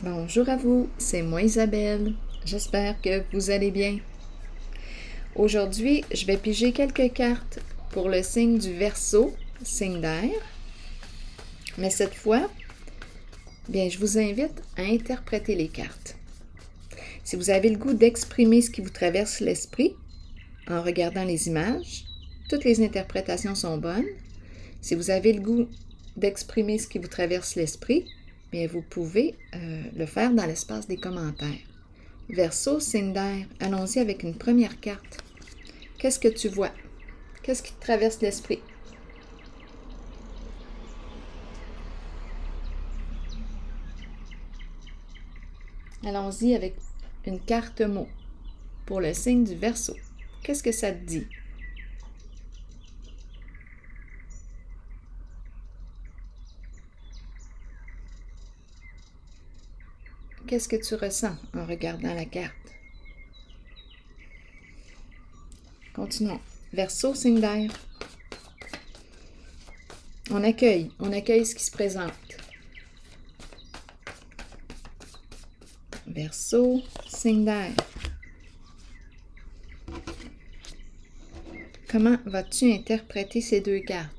Bonjour à vous, c'est moi Isabelle. J'espère que vous allez bien. Aujourd'hui, je vais piger quelques cartes pour le signe du Verseau, signe d'air. Mais cette fois, je vous invite à interpréter les cartes. Si vous avez le goût d'exprimer ce qui vous traverse l'esprit en regardant les images, toutes les interprétations sont bonnes. Si vous avez le goût d'exprimer ce qui vous traverse l'esprit, vous pouvez le faire dans l'espace des commentaires. Verseau, signe d'air. Allons-y avec une première carte. Qu'est-ce que tu vois? Qu'est-ce qui te traverse l'esprit? Allons-y avec une carte mot pour le signe du Verseau. Qu'est-ce que ça te dit? Qu'est-ce que tu ressens en regardant la carte? Continuons. Verseau, signe d'air. On accueille ce qui se présente. Verseau, signe d'air. Comment vas-tu interpréter ces deux cartes?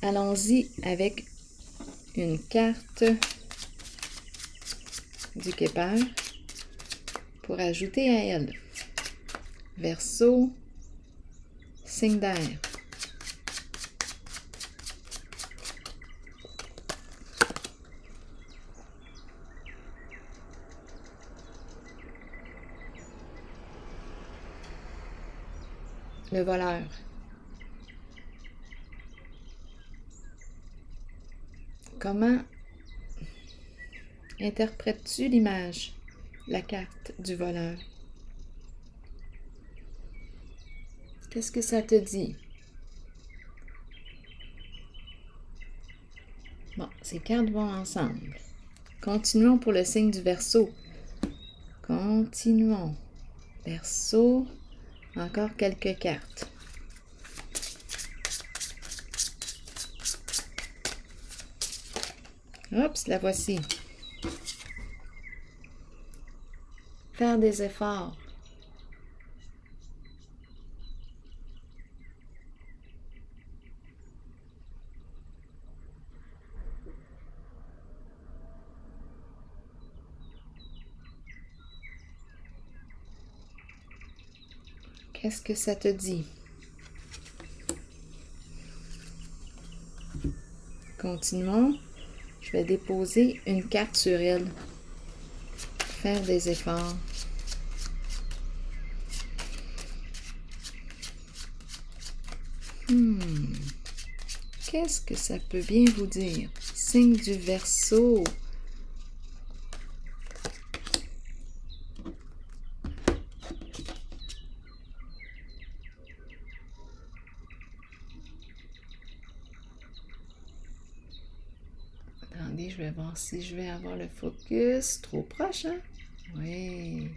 Allons-y avec une carte du Képère pour ajouter à elle. Verseau, signe d'air. Le voleur. Comment interprètes-tu l'image, la carte du voleur? Qu'est-ce que ça te dit? Bon, ces cartes vont ensemble. Continuons pour le signe du Verseau. Continuons. Verseau, encore quelques cartes. Oups, la voici. Faire des efforts. Qu'est-ce que ça te dit? Continuons. Je vais déposer une carte sur elle. Faire des efforts. Qu'est-ce que ça peut bien vous dire? Signe du Verseau. Attendez, je vais voir si je vais avoir le focus. Trop proche, hein? Oui.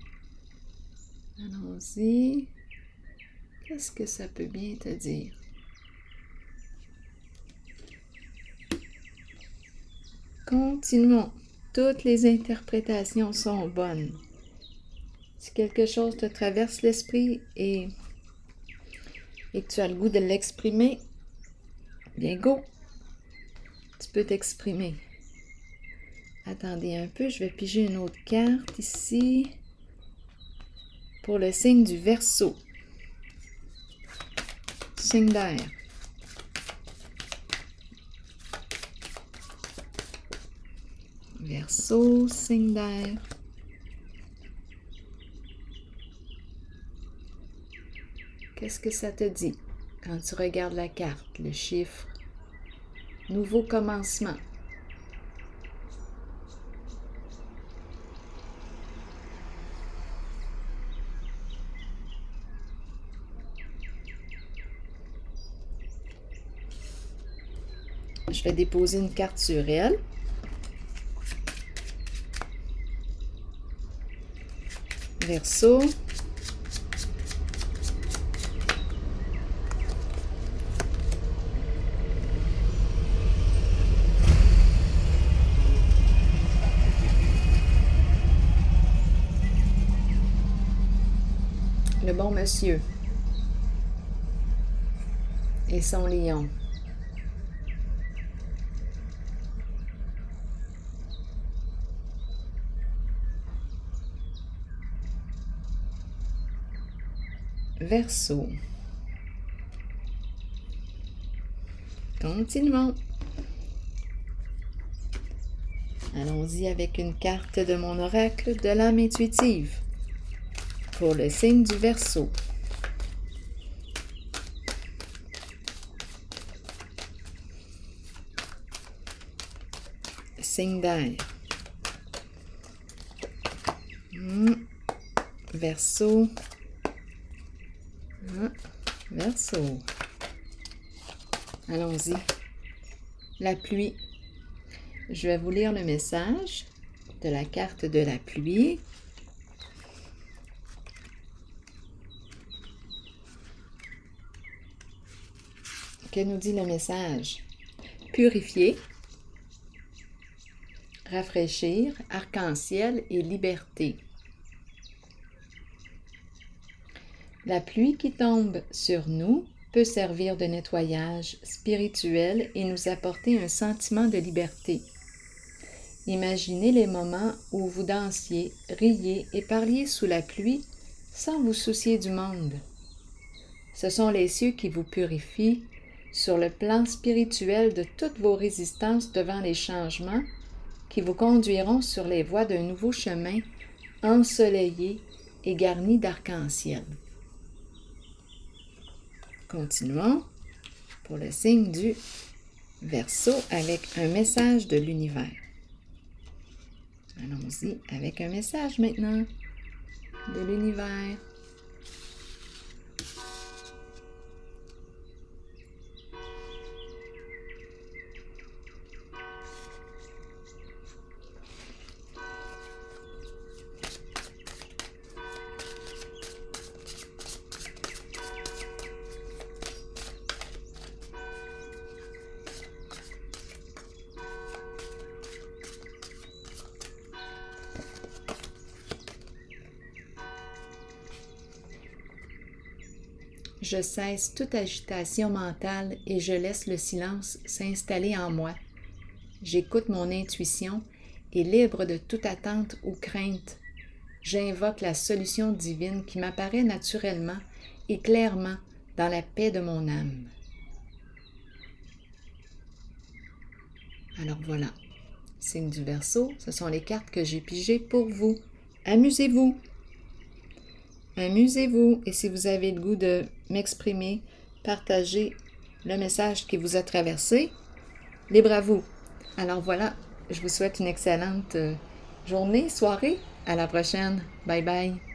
Allons-y. Qu'est-ce que ça peut bien te dire? Continuons. Toutes les interprétations sont bonnes. Si quelque chose te traverse l'esprit et que tu as le goût de l'exprimer, bien go! Tu peux t'exprimer. Attendez un peu, je vais piger une autre carte ici pour le signe du Verseau. Signe d'air. Verseau, signe d'air. Qu'est-ce que ça te dit quand tu regardes la carte, le chiffre? Nouveau commencement. Je vais déposer une carte sur elle. Verseau. Le bon monsieur et son lion. Verseau. Continuons. Allons-y avec une carte de mon oracle de l'âme intuitive pour le signe du Verseau. Signe d'air. Verseau. Verseau. Allons-y. La pluie. Je vais vous lire le message de la carte de la pluie. Que nous dit le message? Purifier, rafraîchir, arc-en-ciel et liberté. La pluie qui tombe sur nous peut servir de nettoyage spirituel et nous apporter un sentiment de liberté. Imaginez les moments où vous dansiez, riez et parliez sous la pluie sans vous soucier du monde. Ce sont les cieux qui vous purifient sur le plan spirituel de toutes vos résistances devant les changements qui vous conduiront sur les voies d'un nouveau chemin ensoleillé et garni d'arc-en-ciel. Continuons pour le signe du Verseau avec un message de l'univers. Allons-y avec un message maintenant de l'univers. Je cesse toute agitation mentale et je laisse le silence s'installer en moi. J'écoute mon intuition et libre de toute attente ou crainte, j'invoque la solution divine qui m'apparaît naturellement et clairement dans la paix de mon âme. Alors voilà, signe du Verseau, ce sont les cartes que j'ai pigées pour vous. Amusez-vous! Amusez-vous et si vous avez le goût de m'exprimer, partagez le message qui vous a traversé, libre à vous. Alors voilà, je vous souhaite une excellente journée, soirée. À la prochaine. Bye bye.